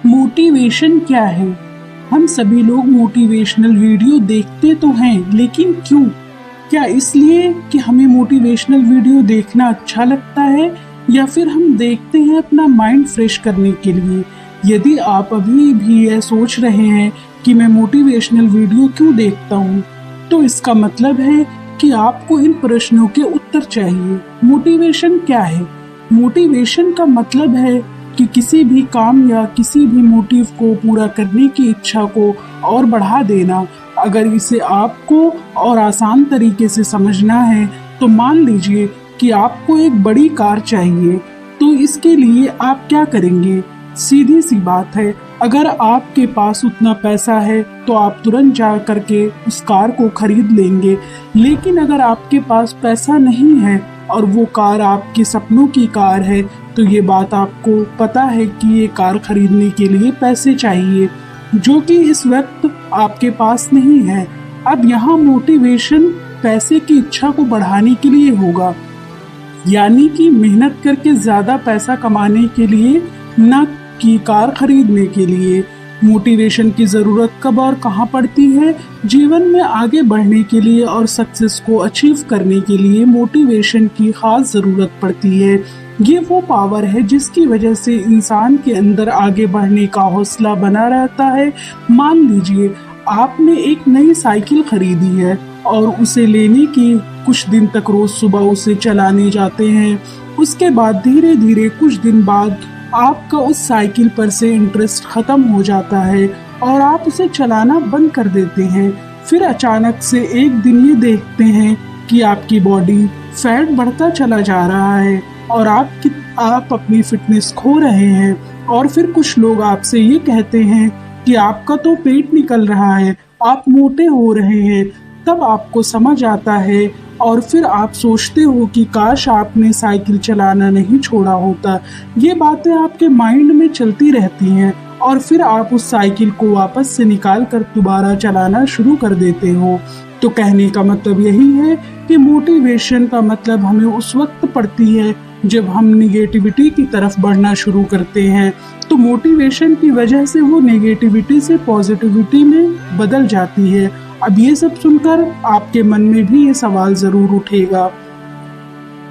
Motivation क्या है? हम सभी लोग मोटिवेशनल वीडियो देखते तो हैं, लेकिन क्यों? क्या इसलिए कि हमें मोटिवेशनल वीडियो देखना अच्छा लगता है, या फिर हम देखते हैं अपना माइंड फ्रेश करने के लिए? यदि आप अभी भी यह सोच रहे हैं कि मैं मोटिवेशनल वीडियो क्यों देखता हूँ, तो इसका मतलब है कि आपको इन प्रश्नों के उत्तर चाहिए। मोटिवेशन क्या है? मोटिवेशन का मतलब है कि किसी भी काम या किसी भी मोटिव को पूरा करने की इच्छा को और बढ़ा देना। अगर इसे आपको और आसान तरीके से समझना है, तो मान लीजिए कि आपको एक बड़ी कार चाहिए, तो इसके लिए आप क्या करेंगे? सीधी सी बात है, अगर आपके पास उतना पैसा है तो आप तुरंत जा करके उस कार को खरीद लेंगे। लेकिन अगर आपके पास पैसा नहीं है और वो कार आपके सपनों की कार है, तो ये बात आपको पता है कि ये कार खरीदने के लिए पैसे चाहिए, जो कि इस वक्त आपके पास नहीं है। अब यहाँ मोटिवेशन पैसे की इच्छा को बढ़ाने के लिए होगा, यानी कि मेहनत करके ज्यादा पैसा कमाने के लिए, न कि कार खरीदने के लिए। मोटिवेशन की जरूरत कब और कहाँ पड़ती है? जीवन में आगे बढ़ने के लिए और सक्सेस को अचीव करने के लिए मोटिवेशन की खास जरूरत पड़ती है। ये वो पावर है जिसकी वजह से इंसान के अंदर आगे बढ़ने का हौसला बना रहता है। मान लीजिए आपने एक नई साइकिल खरीदी है और उसे लेने की कुछ दिन तक रोज सुबह उसे चलाने जाते हैं। उसके बाद धीरे धीरे कुछ दिन बाद आपका उस साइकिल पर से इंटरेस्ट खत्म हो जाता है और आप उसे चलाना बंद कर देते हैं। फिर अचानक से एक दिन ये देखते हैं कि आपकी बॉडी फैट बढ़ता चला जा रहा है और आप अपनी फिटनेस खो रहे हैं। और फिर कुछ लोग आपसे ये कहते हैं कि आपका तो पेट निकल रहा है, आप मोटे हो रहे हैं। तब आपको समझ आता है और फिर आप सोचते हो कि काश आपने साइकिल चलाना नहीं छोड़ा होता। ये बातें आपके माइंड में चलती रहती हैं और फिर आप उस साइकिल को वापस से निकाल कर दोबारा चलाना शुरू कर देते हो। तो कहने का मतलब यही है कि मोटिवेशन का मतलब हमें उस वक्त पड़ती है जब हम निगेटिविटी की तरफ बढ़ना शुरू करते हैं। तो मोटिवेशन की वजह से वो नेगेटिविटी से पॉजिटिविटी में बदल जाती है। अब ये सब सुनकर आपके मन में भी ये सवाल जरूर उठेगा,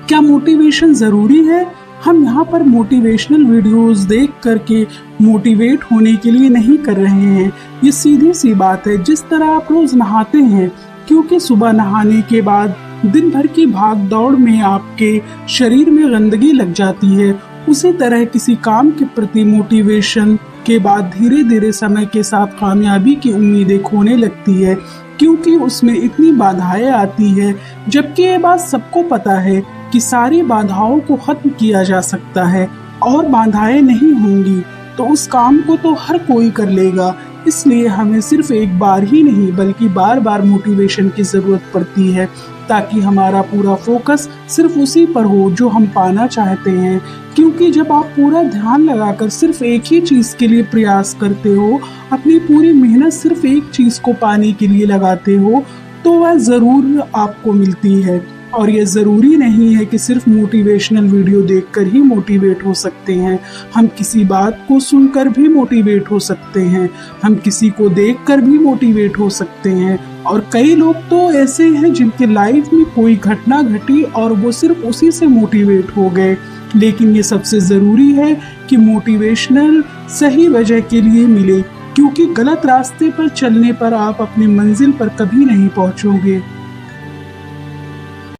क्या मोटिवेशन जरूरी है? हम यहाँ पर मोटिवेशनल वीडियोस देख करके मोटिवेट होने के लिए नहीं कर रहे हैं। ये सीधी सी बात है, जिस तरह आप रोज नहाते हैं, क्योंकि सुबह नहाने के बाद दिन भर की भाग दौड़ में आपके शरीर में गंदगी लग जाती है, उसी तरह किसी काम के प्रति मोटिवेशन के बाद धीरे धीरे समय के साथ कामयाबी की उम्मीदें खोने लगती है, क्योंकि उसमें इतनी बाधाएं आती है। जबकि ये बात सबको पता है कि सारी बाधाओं को खत्म किया जा सकता है और बाधाएं नहीं होंगी तो उस काम को तो हर कोई कर लेगा। इसलिए हमें सिर्फ एक बार ही नहीं बल्कि बार बार मोटिवेशन की जरूरत पड़ती है, ताकि हमारा पूरा फोकस सिर्फ उसी पर हो जो हम पाना चाहते हैं। क्योंकि जब आप पूरा ध्यान लगाकर सिर्फ एक ही चीज के लिए प्रयास करते हो, अपनी पूरी मेहनत सिर्फ एक चीज को पाने के लिए लगाते हो, तो वह जरूर आपको मिलती है। और ये ज़रूरी नहीं है कि सिर्फ मोटिवेशनल वीडियो देखकर ही मोटिवेट हो सकते हैं। हम किसी बात को सुनकर भी मोटिवेट हो सकते हैं, हम किसी को देखकर भी मोटिवेट हो सकते हैं। और कई लोग तो ऐसे हैं जिनके लाइफ में कोई घटना घटी और वो सिर्फ उसी से मोटिवेट हो गए। लेकिन ये सबसे ज़रूरी है कि मोटिवेशनल सही वजह के लिए मिले, क्योंकि गलत रास्ते पर चलने पर आप अपनी मंजिल पर कभी नहीं पहुंचोगे।